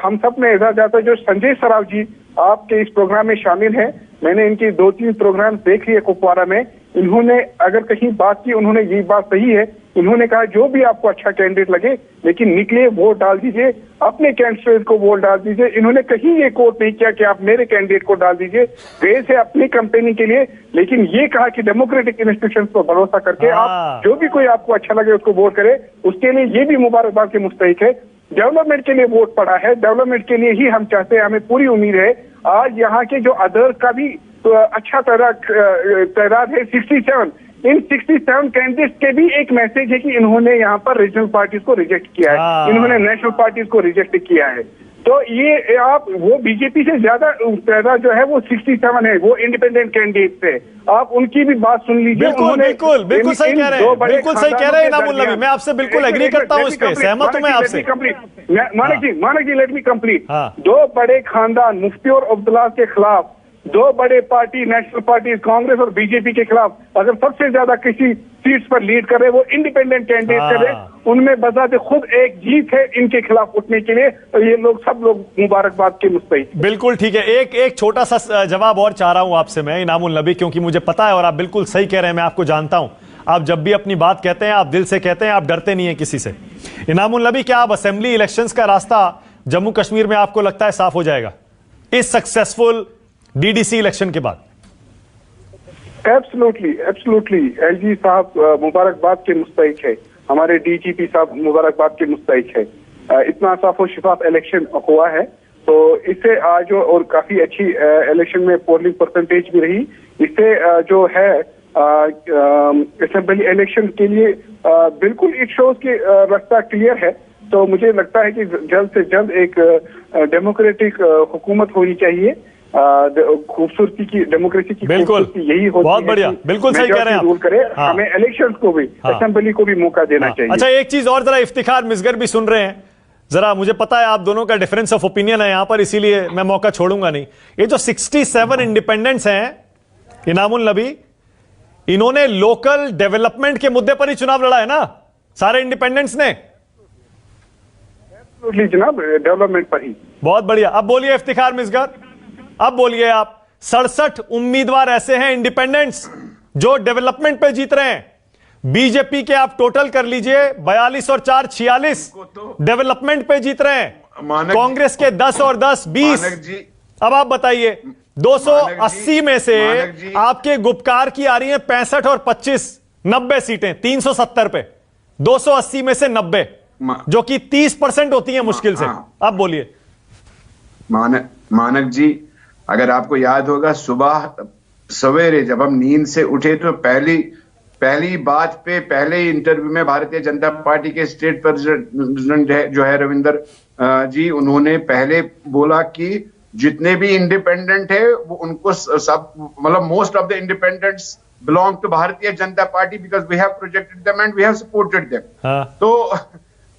हम सब में एजाज आता है जो संजय सराफ जी आपके इस प्रोग्राम में शामिल हैं। मैंने इनकी 2-3 प्रोग्राम देख लिए कुपवारा में। इन्होंने अगर कहीं बात की, उन्होंने ये बात सही है, इन्होंने कहा जो भी आपको अच्छा कैंडिडेट लगे, लेकिन निकले वोट डाल दीजिए, अपने कैंडिडेट को वोट डाल दीजिए। इन्होंने कहीं ये कोट नहीं किया कि आप मेरे कैंडिडेट को डाल दीजिए, गए थे अपनी कंपेनी के लिए, लेकिन ये कहा कि डेमोक्रेटिक इंस्टीट्यूशंस पर भरोसा करके आप जो भी कोई आपको अच्छा लगे उसको वोट करे। उसके लिए ये भी मुबारकबाद के मुस्तहिक है। डेवलपमेंट के लिए वोट पड़ा है, डेवलपमेंट के लिए ही हम चाहते हैं। हमें पूरी उम्मीद है आज यहाँ के जो अदर्स का भी अच्छा तादाद है 67। इन 67 कैंडिडेट्स के भी एक मैसेज है कि इन्होंने यहाँ पर रीजनल पार्टीज को रिजेक्ट किया है, इन्होंने नेशनल पार्टीज को रिजेक्ट किया है। तो ये आप वो बीजेपी से ज्यादा तादाद जो है वो 67 है, वो इंडिपेंडेंट कैंडिडेट है। आप उनकी भी बात सुन लीजिए। बिल्कुल सही कह रहे हैं, बिल्कुल सही कह रहे हैं इनामुल नबी। मैं आपसे बिल्कुल एग्री करता हूँ, इस पे सहमत हूँ मैं आपसे। मानक जी, लेट मी कंप्लीट। 2 बड़े खानदान मुफ्ती और अब्दुल्ला के खिलाफ, 2 बड़े पार्टी नेशनल पार्टी कांग्रेस और बीजेपी के खिलाफ अगर सबसे ज्यादा किसी सीट्स पर लीड कर रहे वो इंडिपेंडेंट कैंडिडेट कर रहे, उनमें बजाते खुद एक जीत है इनके खिलाफ उठने के लिए। तो ये लोग सब लोग मुबारकबाद के मुस्तहिक। बिल्कुल ठीक है। एक छोटा सा जवाब और चाह रहा हूं आपसे मैं इनामुल नबी, क्योंकि मुझे पता है और आप बिल्कुल सही कह रहे हैं, मैं आपको जानता हूं। आप जब भी अपनी बात कहते हैं आप दिल से कहते हैं, आप डरते नहीं है किसी से। इनामुल नबी, क्या आप असेंबली इलेक्शंस का रास्ता जम्मू कश्मीर में आपको लगता है साफ हो जाएगा इस सक्सेसफुल डीडीसी इलेक्शन के बाद? एब्सोल्युटली एलजी साहब मुबारकबाद के मुस्तहिक है, हमारे डीजीपी साहब मुबारकबाद के मुस्तहिक है। इतना साफ और शिफाफ इलेक्शन हुआ है, तो इससे आज और काफी अच्छी इलेक्शन में पोलिंग परसेंटेज भी रही। इससे जो है असेंबली इलेक्शन के लिए बिल्कुल इट शोज की रास्ता क्लियर है। तो मुझे लगता है कि जल्द से जल्द एक डेमोक्रेटिक हुकूमत होनी चाहिए। खूबसूरती की डेमोक्रेसी की खूबसूरती यही होती है। बहुत बढ़िया, बिल्कुल सही कह रहे हैं आप। रूल करे, हमें इलेक्शंस को भी असेंबली को भी मौका देना चाहिए। अच्छा, एक चीज और, जरा इफ्तिखार मिसगर भी सुन रहे हैं, जरा मुझे पता है आप दोनों का डिफरेंस ऑफ ओपिनियन है यहां पर, इसीलिए मैं मौका छोड़ूंगा नहीं। ये जो 67 इंडिपेंडेंट्स हैं इनामुल नबी, इन्होंने लोकल डेवलपमेंट के मुद्दे पर ही चुनाव लड़ा है ना, सारे इंडिपेंडेंट्स ने? जनाब, डेवलपमेंट पर ही। बहुत बढ़िया। अब बोलिए इफ्तिखार मिसगर, अब बोलिए आप। 67 उम्मीदवार ऐसे हैं इंडिपेंडेंट्स जो डेवलपमेंट पे जीत रहे हैं। बीजेपी के आप टोटल कर लीजिए, 42 और 4 46 डेवलपमेंट पे जीत रहे हैं। कांग्रेस के 10 और 10 20। अब आप बताइए, 280 में से आपके गुपकार की आ रही है 65 और 25, 90 सीटें 370 पे, 280 में से 90, जो कि 30% होती है मुश्किल से। अब बोलिए मानक जी, अगर आपको याद होगा सुबह सवेरे जब हम नींद से उठे तो पहली बात पे पहले ही इंटरव्यू में भारतीय जनता पार्टी के स्टेट प्रेसिडेंट जो है रविंदर जी, उन्होंने पहले बोला कि जितने भी इंडिपेंडेंट है वो उनको सब, मतलब most of the independents belong to Bharatiya Janata party because we have projected them and we have supported them. तो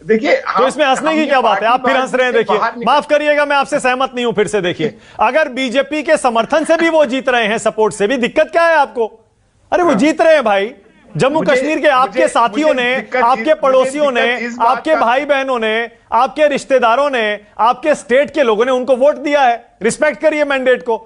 देखिए तो इसमें हंसने की क्या बात है? आप फिर हंस रहे हैं। देखिए, माफ करिएगा, मैं आपसे सहमत नहीं हूं। फिर से देखिए, अगर बीजेपी के समर्थन से भी वो जीत रहे हैं, सपोर्ट से भी, दिक्कत क्या है आपको? अरे वो जीत रहे हैं भाई। जम्मू कश्मीर के आपके साथियों ने, आपके पड़ोसियों ने, आपके भाई बहनों ने, आपके रिश्तेदारों ने, आपके स्टेट के लोगों ने उनको वोट दिया है। रिस्पेक्ट करिए मैंडेट को।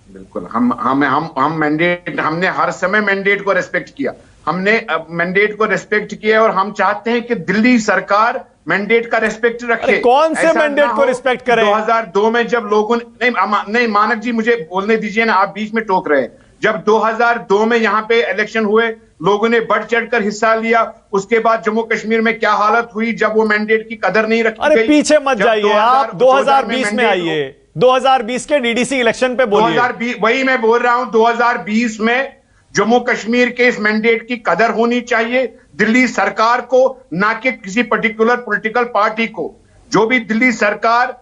बिल्कुल, हम मैंडेट, हमने हर समय मैंडेट को रेस्पेक्ट किया, हमने मैंडेट को रेस्पेक्ट किया और हम चाहते हैं कि दिल्ली सरकार मैंडेट का रेस्पेक्ट रखे। कौन से मैंडेट को रिस्पेक्ट करें? 2002 में जब लोगों ने, नहीं मानक जी मुझे बोलने दीजिए ना, आप बीच में टोक रहे हैं। जब 2002 में यहां पे इलेक्शन हुए, लोगों ने बढ़ चढ़कर हिस्सा लिया। उसके बाद जम्मू कश्मीर में क्या हालत हुई जब वो मैंडेट की कदर नहीं रखी गई। अरे पीछे मत जाइए, आप 2020 में आइए। 2020 के डीडीसी इलेक्शन पे बोलिए। 2020, वही मैं बोल रहा हूं, 2020 में जम्मू कश्मीर के इस मैंडेट की कदर होनी चाहिए दिल्ली सरकार को, ना कि किसी पर्टिकुलर पॉलिटिकल पार्टी को। जो भी दिल्ली सरकार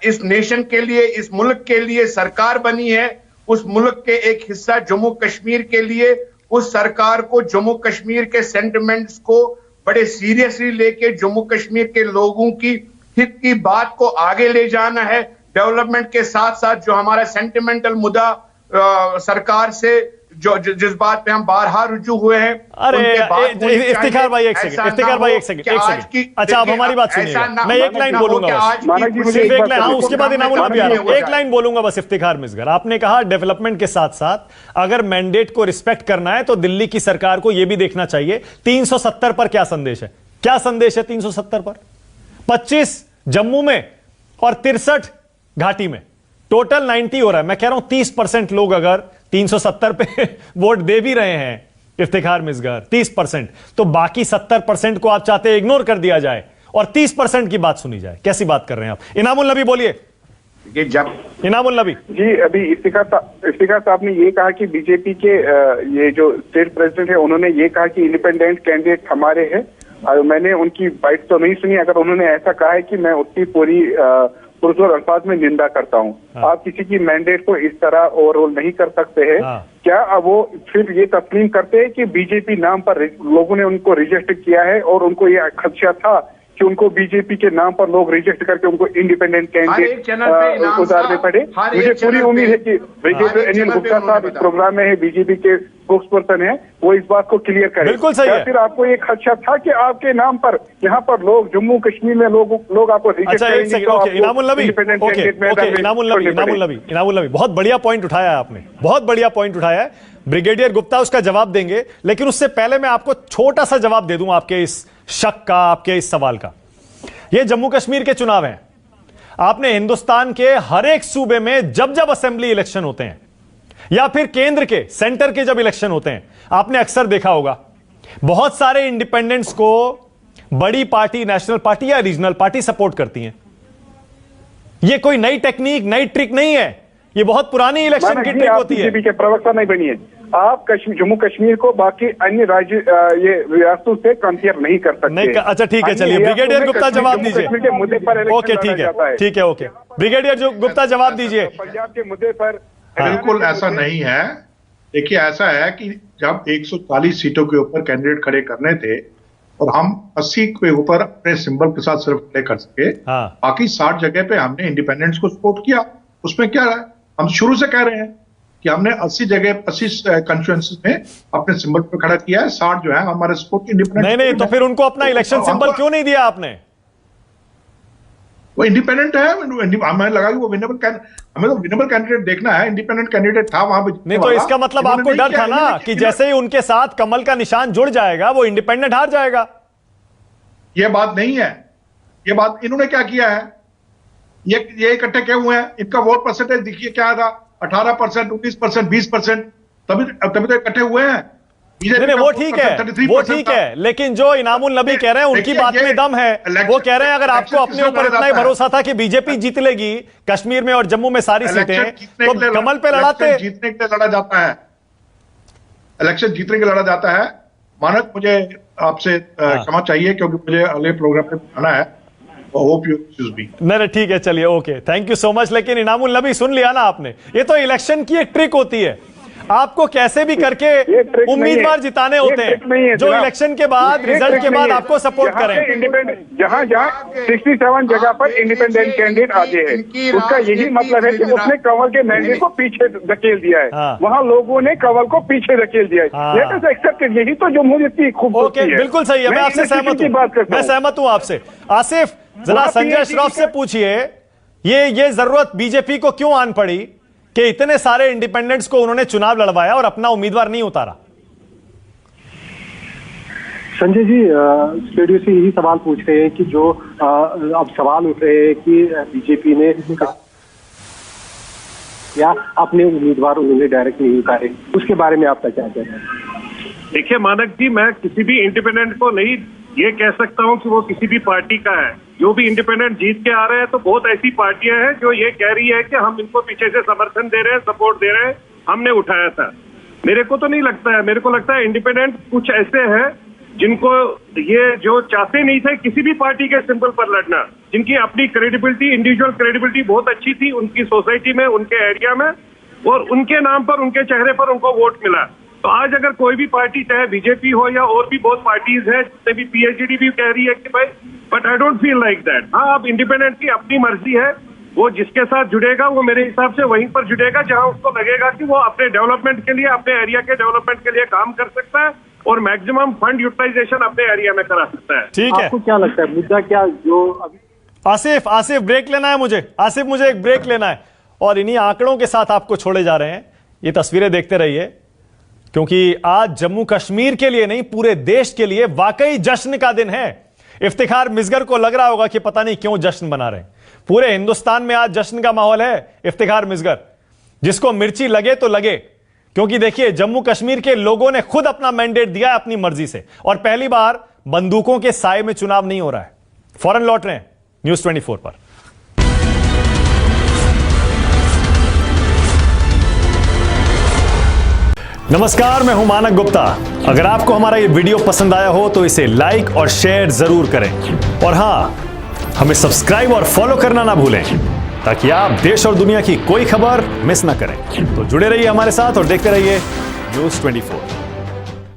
इस नेशन के लिए, इस मुल्क के लिए सरकार बनी है, उस मुल्क के एक हिस्सा जम्मू कश्मीर के लिए, उस सरकार को जम्मू कश्मीर के सेंटिमेंट्स को बड़े सीरियसली लेके जम्मू कश्मीर के लोगों की हित की बात को आगे ले जाना है। डेवलपमेंट के साथ साथ जो हमारा सेंटिमेंटल मुद्दा सरकार से जिस बात पे हम बारहा रुजू हुए हैं। अरे इफ्तिखार भाई एक सेकंड, इफ्तिखार भाई एक सेकंड। अच्छा, आप हमारी बात सुनिए, मैं एक लाइन बोलूंगा बस, सिर्फ एक लाइन। हाँ, उसके बाद इनामुल नबी आ रहा हूं, एक लाइन बोलूंगा बस। इफ्तिखार मिसगर, आपने कहा डेवलपमेंट के साथ साथ अगर मैंडेट को रिस्पेक्ट करना है तो दिल्ली की सरकार को यह भी देखना चाहिए 370 पर क्या संदेश है। क्या संदेश है 370 पर? 25 जम्मू में और 63 घाटी में, टोटल 90 हो रहा है। मैं कह रहा हूं 30% लोग अगर 370 पे वोट दे भी रहे हैं, इफ्तिखार मिसगर 30%, तो बाकी 70% को आप चाहते हैं इग्नोर कर दिया जाए और 30% की बात सुनी जाए। कैसी बात कर रहे हैं आप? इनामुल नबी बोलिए। इनामुल नबी जी, अभी इफ्तिखार साहब ने ये कहा कि बीजेपी के ये जो स्टेट प्रेसिडेंट है, उन्होंने ये कहा कि इंडिपेंडेंट कैंडिडेट हमारे हैं। मैंने उनकी बाइट तो नहीं सुनी। अगर उन्होंने ऐसा कहा है कि मैं उसकी पूरी पुरजोर अल्फाज में निंदा करता हूं। हाँ। आप किसी की मैंडेट को इस तरह ओवरऑल नहीं कर सकते हैं। हाँ। क्या वो फिर ये तस्लीम करते हैं कि बीजेपी नाम पर लोगों ने उनको रिजेक्ट किया है और उनको ये खदशा था कि उनको बीजेपी के नाम पर लोग रिजेक्ट करके उनको इंडिपेंडेंट कैंडिडेट उतारने पड़े? मुझे पूरी उम्मीद है कि ब्रिगेडियर अनिल गुप्ता साहब इस प्रोग्राम में है, बीजेपी के स्पोक्स पर्सन है, वो इस बात को क्लियर करें। बिल्कुल सही है। फिर आपको ये खदशा था कि आपके नाम पर यहाँ पर लोग जम्मू कश्मीर में लोग आपको रिजेक्ट अच्छा, एक सेकंड, ओके इनामुल नबी, इनामुल नबी बहुत बढ़िया पॉइंट उठाया है आपने, बहुत बढ़िया पॉइंट उठाया है। ब्रिगेडियर गुप्ता उसका जवाब देंगे, लेकिन उससे पहले मैं आपको छोटा सा जवाब दे दूं आपके इस शक का, आपके इस सवाल का। ये जम्मू कश्मीर के चुनाव हैं। आपने हिंदुस्तान के हर एक सूबे में जब जब असेंबली इलेक्शन होते हैं या फिर केंद्र के, सेंटर के जब इलेक्शन होते हैं, आपने अक्सर देखा होगा बहुत सारे इंडिपेंडेंट्स को बड़ी पार्टी, नेशनल पार्टी या रीजनल पार्टी सपोर्ट करती हैं। ये कोई नई टेक्निक, नई ट्रिक नहीं है, ये बहुत पुरानी इलेक्शन की ट्रिक होती है। बीजेपी के प्रवक्ता नहीं बनी है आप। जम्मू कश्मीर को बाकी अन्य राज्य ये रियासतों से कंपेयर नहीं कर सकते। नहीं, अच्छा ठीक है, चलिए ब्रिगेडियर गुप्ता जवाब दीजिए। ओके ठीक है, ठीक है, ओके ब्रिगेडियर जो गुप्ता जवाब दीजिए। पंजाब के मुद्दे पर बिल्कुल ऐसा नहीं है। देखिए, ऐसा है कि जब 140 सीटों के ऊपर कैंडिडेट खड़े करने थे और हम 80 के ऊपर अपने सिंबल के साथ सिर्फ खड़े कर सके, बाकी 60 जगह पे हमने इंडिपेंडेंट्स को सपोर्ट किया। उसमें क्या है, हम शुरू से कह रहे हैं कि हमने 80 जगह 80 कॉन्स्टिट्यूएंसीज में अपने सिंबल पर खड़ा किया है। 60 जो है हमारे सपोर्ट इंडिपेंडेंट। नहीं, तो फिर उनको अपना इलेक्शन सिंबल क्यों नहीं दिया आपने? वो इंडिपेंडेंट है, हमें लगा कि वो हमें तो विनेबल कैंडिडेट देखना है। इंडिपेंडेंट कैंडिडेट था वहां पे। नहीं, तो इसका मतलब आपको डर था ना कि जैसे ही उनके साथ कमल का निशान जुड़ जाएगा वो इंडिपेंडेंट हार जाएगा। ये बात नहीं है। ये बात इन्होंने क्या किया है, ये इकट्ठे क्यों हुए हैं? इनका वोट परसेंटेज देखिए क्या था, 18%, 19%, 20%, तभी तो इकट्ठे हुए हैं। नहीं, वो ठीक है, वो ठीक है, लेकिन जो इनामुल नबी कह रहे हैं उनकी बात में दम है। वो कह रहे हैं अगर आपको अपने ऊपर इतना ही भरोसा था कि बीजेपी जीत लेगी कश्मीर में और जम्मू में सारी सीटें, तो कमल पे लड़ाते। जीतने के लिए लड़ा जाता है, इलेक्शन जीतने के लिए लड़ा जाता है। मानक, मुझे आपसे क्षमा चाहिए क्योंकि मुझे अगले प्रोग्राम में आना है। Hope you excuse me. नहीं, ठीक है, चलिए, okay, thank you so much. लेकिन इनामुल नबी सुन लिया ना आपने, ये तो इलेक्शन की एक ट्रिक होती है। आपको कैसे भी करके ये ट्रिक नहीं उम्मीदवार है। जिताने ये होते ट्रिक नहीं है हैं जो जनाब। इलेक्शन के बाद, ये रिजल्ट ट्रिक के नहीं बाद है। आपको सपोर्ट जहाँ करें। पे इंडिपेंडेंट जहाँ 67 जगह पर इंडिपेंडेंट कैंडिडेट आगे है, उसका यही मतलब है कि उसने कंवल के मैंडेट को पीछे धकेल दिया है। हाँ। वहाँ लोगों ने कंवल को पीछे धकेल दिया है। हाँ। लेट अस एक्सेप्ट इट, यही तो जमहूरियत की खूबसूरती ओके, है। बिल्कुल सही है, मैं आपसे इलेक्शन सहमत की बात हूं, करता मैं हूं। सहमत हूं आपसे। आसिफ, जरा वहाँ संजय PhD श्रॉफ से पूछिए, ये जरूरत बीजेपी को क्यों आन पड़ी कि इतने सारे इंडिपेंडेंट्स को उन्होंने चुनाव लड़वाया और अपना उम्मीदवार नहीं उतारा? संजय जी, स्टूडियो से यही सवाल पूछ रहे हैं कि जो अब सवाल उठ रहे हैं कि बीजेपी ने या अपने उम्मीदवार उन्होंने डायरेक्ट नहीं उतारे, उसके बारे में आपका क्या कहना है? देखिए मानक जी, मैं किसी भी इंडिपेंडेंट को नहीं ये कह सकता हूं कि वो किसी भी पार्टी का है। जो भी इंडिपेंडेंट जीत के आ रहे हैं तो बहुत ऐसी पार्टियां हैं जो ये कह रही है कि हम इनको पीछे से समर्थन दे रहे हैं, सपोर्ट दे रहे हैं, हमने उठाया था। मेरे को तो नहीं लगता है, मेरे को लगता है इंडिपेंडेंट कुछ ऐसे हैं जिनको ये जो चाहते नहीं थे किसी भी पार्टी के सिंबल पर लड़ना, जिनकी अपनी क्रेडिबिलिटी, इंडिविजुअल क्रेडिबिलिटी बहुत अच्छी थी उनकी सोसाइटी में, उनके एरिया में, और उनके नाम पर, उनके चेहरे पर उनको वोट मिला। तो आज अगर कोई भी पार्टी, चाहे बीजेपी हो या और भी बहुत पार्टीज है, जिससे भी पीएचडी भी कह रही है कि भाई, but I don't feel like that. हाँ, अब इंडिपेंडेंट की अपनी मर्जी है, वो जिसके साथ जुड़ेगा वो मेरे हिसाब से वहीं पर जुड़ेगा जहां उसको लगेगा कि वो अपने डेवलपमेंट के लिए, अपने एरिया के डेवलपमेंट के लिए काम कर सकता है और मैक्सिमम फंड यूटिलाइजेशन अपने एरिया में करा सकता है। ठीक है, आपको क्या लगता है मुद्दा क्या जो अभी आसिफ ब्रेक लेना है मुझे, आसिफ मुझे एक ब्रेक लेना है और इन्हीं आंकड़ों के साथ आपको छोड़े जा रहे हैं। ये तस्वीरें देखते रहिए, क्योंकि आज जम्मू कश्मीर के लिए नहीं, पूरे देश के लिए वाकई जश्न का दिन है। इफ्तिखार मिसगर को लग रहा होगा कि पता नहीं क्यों जश्न मना रहे हैं। पूरे हिंदुस्तान में आज जश्न का माहौल है। इफ्तिखार मिसगर, जिसको मिर्ची लगे तो लगे, क्योंकि देखिए जम्मू कश्मीर के लोगों ने खुद अपना मैंडेट दिया है अपनी मर्जी से, और पहली बार बंदूकों के साए में चुनाव नहीं हो रहा है। फौरन लौट रहे हैं न्यूज़ 24 पर। नमस्कार, मैं हूं मानक गुप्ता। अगर आपको हमारा ये वीडियो पसंद आया हो तो इसे लाइक और शेयर जरूर करें, और हां, हमें सब्सक्राइब और फॉलो करना ना भूलें ताकि आप देश और दुनिया की कोई खबर मिस ना करें। तो जुड़े रहिए हमारे साथ और देखते रहिए न्यूज़ 24।